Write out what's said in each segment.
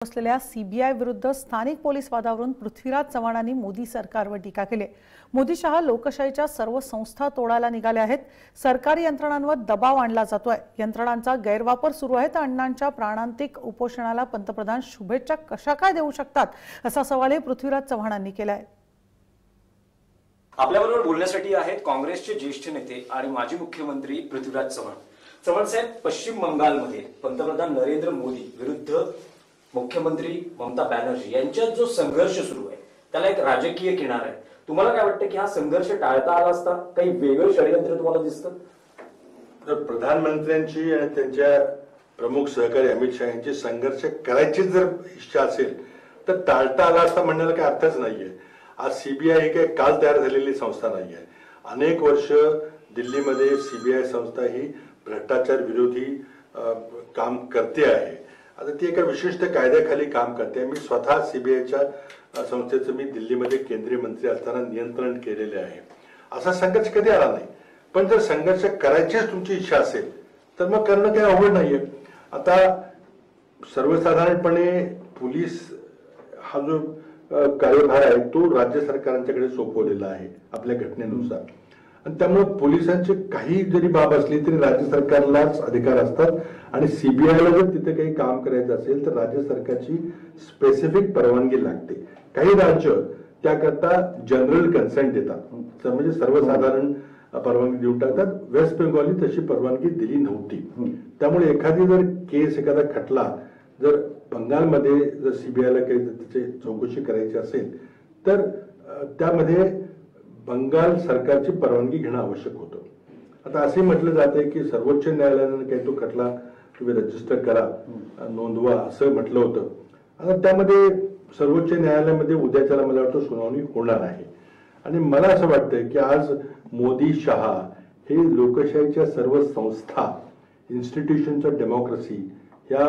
असलेल्या सीबीआय विरुद्ध स्थानिक पोलीस वादावरून पृथ्वीराज चव्हाणांनी मोदी सरकारवर टीका केली। मोदी शहा लोकशाहीच्या सर्व संस्था तोडायला निघाले आहेत। सरकारी यंत्रणांवर दबाव आणला जातोय। यंत्रणांचा गैरवापर सुरू आहे तर अण्णांच्या प्राणांतिक उपोषणाला पंतप्रधान शुभेच्छा कशा काय देऊ शकतात असा सवाल पृथ्वीराज चव्हाणांनी केलाय। आपल्याबरोबर बोलण्यासाठी आहेत काँग्रेसचे ज्येष्ठ नेते आणि माजी मुख्यमंत्री पृथ्वीराज चव्हाण। चव्हाण साहेब, पश्चिम बंगालमध्ये पंतप्रधान नरेंद्र मोदी विरुद्ध मुख्यमंत्री ममता बॅनर्जी यांच्यात जो संघर्ष सुरू आहे त्याला एक राजकीय किनार आहे। तुम्हाला काय वाटतं की हा संघर्ष टाळता आला असता? काही वेगळं षडयंत्र तुम्हाला दिसतं? तर प्रधानमंत्र्यांची आणि त्यांच्या प्रमुख सहकारी अमित शहा यांची संघर्ष करायची जर इच्छा असेल तर टाळता आला असता म्हणण्याला काही अर्थच नाहीये। आज सीबीआय ही काही काल तयार झालेली संस्था नाहीये। अनेक वर्ष दिल्लीमध्ये सीबीआय संस्था ही भ्रष्टाचार विरोधी काम करते आहे। आता ती एका विशिष्ट कायद्याखाली काम करते। मी स्वतः सीबीआयच्या संस्थेचं मी दिल्लीमध्ये केंद्रीय मंत्री असताना नियंत्रण केलेले आहे। असा संघर्ष कधी आला नाही, पण जर संघर्ष करायचीच तुमची इच्छा असेल तर मग करणं काही अवघड नाहीये। आता सर्वसाधारणपणे पोलीस हा जो कार्यभार आहे तो राज्य सरकारांच्याकडे सोपवलेला आहे आपल्या घटनेनुसार, आणि त्यामुळे पोलिसांची काही जरी बाब असली तरी राज्य सरकारलाच अधिकार असतात आणि सीबीआयला जर तिथे काही काम करायचं असेल तर राज्य सरकारची स्पेसिफिक परवानगी लागते। काही राज्य त्याकरता जनरल कन्सेंट देतात, म्हणजे सर्वसाधारण परवानगी देऊन टाकतात। वेस्ट बेंगॉलनी तशी परवानगी दिली नव्हती। त्यामुळे एखादी जर केस, एखादा खटला जर बंगालमध्ये जर सीबीआयला काही त्याची चौकशी करायची असेल तर त्यामध्ये बंगाल सरकारची परवानगी घेणं आवश्यक होतं। आता असे म्हटलं जाते की सर्वोच्च न्यायालयाने काही तो खटला तुम्ही रजिस्टर करा, नोंदवा असं म्हटलं होतं। आता त्यामध्ये सर्वोच्च न्यायालयामध्ये उद्याच्याला मला वाटतं सुनावणी होणार आहे, आणि मला असं वाटतंय की आज मोदी शहा हे लोकशाहीच्या सर्व संस्था, इन्स्टिट्यूशन्स ऑफ डेमोक्रेसी ह्या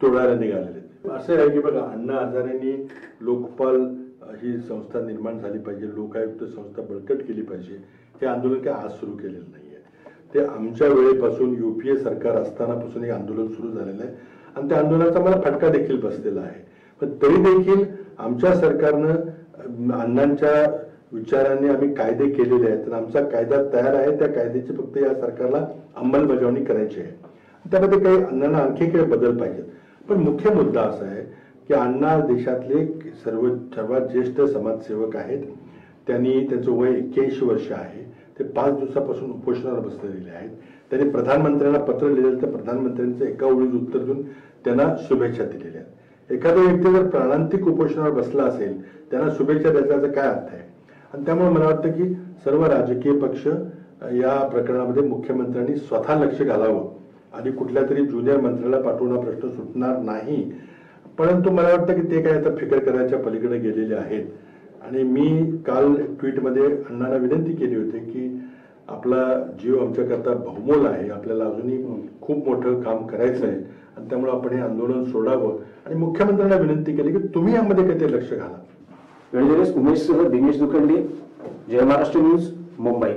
तोडायला निघालेले आहेत। असं आहे की बघा, अण्णा हजारेंनी लोकपाल ही संस्था निर्माण झाली पाहिजे, लोकायुक्त संस्था बळकट केली पाहिजे, हे आंदोलन काय आज सुरू केलेलं नाहीये। ते आमच्या वेळेपासून युपीए सरकार असतानापासून हे आंदोलन सुरू झालेलं आहे आणि त्या आंदोलनाचा मला फटका देखील बसलेला आहे। पण तरी देखील आमच्या सरकारनं अण्णांच्या विचारांनी आम्ही कायदे केलेले आहेत, आणि आमचा कायदा तयार आहे। त्या कायद्याची फक्त या सरकारला अंमलबजावणी करायची आहे। त्यामध्ये काही अण्णांना आणखी काही बदल पाहिजेत, पण मुख्य मुद्दा असा आहे की अण्णा देशातले सर्वात ज्येष्ठ समाजसेवक आहेत। त्यांचं वय 81 वर्ष आहे। ते 5 दिवसापासून उपोषणाला बसलेले आहेत। त्यांनी प्रधानमंत्र्यांना पत्र लिहिलं तर प्रधानमंत्र्यांचं एका ओळीत उत्तर देऊन त्यांना शुभेच्छा दिलेल्या आहेत। एखादा व्यक्ती जर प्राणांतिक उपोषणावर बसला असेल त्यांना शुभेच्छा द्यायचा काय अर्थ आहे? आणि त्यामुळे मला वाटतं की सर्व राजकीय पक्ष या प्रकरणामध्ये मुख्यमंत्र्यांनी स्वतः लक्ष घालावं आणि कुठल्या तरी ज्युनियर मंत्र्याला पाठवणं प्रश्न सुटणार नाही। परंतु मला वाटतं की ते काय आता फिकर करायच्या पलीकडे गेलेले आहेत। आणि मी काल ट्विटमध्ये अण्णांना विनंती केली होती की आपला जीव आमच्याकरता बहुमोल आहे, आपल्याला अजूनही खूप मोठं काम करायचं आहे, आणि त्यामुळे आपण हे आंदोलन सोडावं, आणि मुख्यमंत्र्यांना विनंती केली की तुम्ही यामध्ये काही लक्ष घाला। उमेश दिनेश दुखंडे, जय महाराष्ट्र न्यूज, मुंबई।